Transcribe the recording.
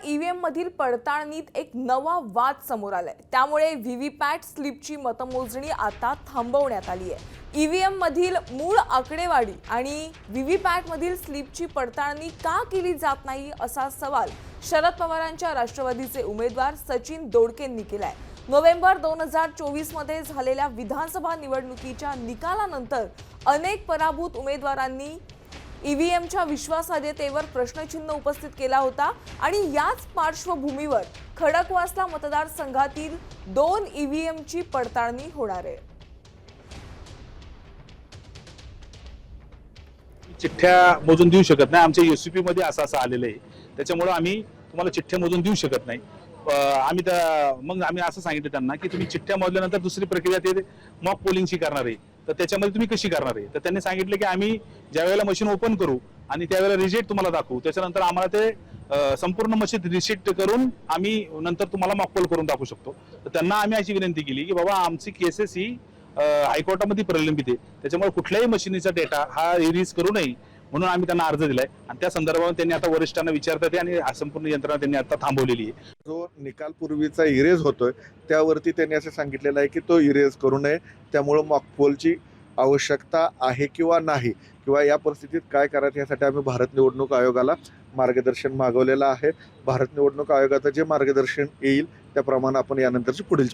EVM मधील पडताळणीत एक नवा वाद समोर आलाय। त्यामुळे व्हीव्हीपॅट स्लिपची मतमोजणी आता थांबवण्यात आली आहे। ईव्हीएम मधील मूळ आकडेवारी आणि व्हीव्हीपॅट मधील स्लिपची पडताळणी का केली जात नाही असा सवाल शरद पवारांच्या राष्ट्रवादीचे उमेदवार सचिन दोडकेंनी केलाय। नोव्हेंबर 2024 मध्ये झालेल्या विधानसभा निवडणुकीच्या निकालानंतर अनेक पराभूत उमेदवारांनी ईव्हीएमच्या विश्वासार्हतेवर प्रश्नचिन्ह उपस्थित केला होता आणि याच पार्श्वभूमीवर खडकवासला मतदारसंघातील 2 ईव्हीएमची पडताळणी होणार आहे। चिठ्ठ्या मोजून देऊ शकत नाही। आमच्या एसयूपी मध्ये असं आलेलं आहे, त्याच्यामुळे आम्ही तुम्हाला चिठ्ठ्या मोजून देऊ शकत नाही। मग आम्ही असं सांगितलं त्यांना की तुम्ही चिठ्ठ्या मोजल्यानंतर दुसरी प्रक्रिया ते मॉक पोलिंगची करणार आहे, तर त्याच्यामध्ये तुम्ही कशी करणार आहे। तर त्यांनी सांगितलं की आम्ही ज्या वेळेला मशीन ओपन करू आणि त्यावेळेला रिजेक्ट तुम्हाला दाखवू, त्याच्यानंतर आम्हाला ते संपूर्ण मशीन रिसेट करून आम्ही नंतर तुम्हाला मॉक पोल करून दाखवू शकतो। तर त्यांना आम्ही अशी विनंती केली की बाबा आमची केसेस ही हायकोर्टामध्ये प्रलंबित आहे, त्याच्यामुळे कुठल्याही मशीनीचा डेटा हा रिलीज करू नये म्हणून आम्ही त्यांना अर्ज दिलाय आणि त्या संदर्भात त्यांनी आता वरिष्ठांना विचारतात आणि संपूर्ण यंत्रणा त्यांनी आता थांबवलेली आहे। जो निकाल पूर्वीचा इरेज होतोय त्यावरती त्यांनी असं सांगितलेलं आहे की तो इरेज करू नये, त्यामुळे मॉकपोलची आवश्यकता आहे किंवा नाही किंवा या परिस्थितीत काय करायचं यासाठी आम्ही भारत निवडणूक आयोगाला मार्गदर्शन मागवलेलं आहे। भारत निवडणूक आयोगाचं जे मार्गदर्शन येईल त्याप्रमाणे आपण यानंतरची पुढील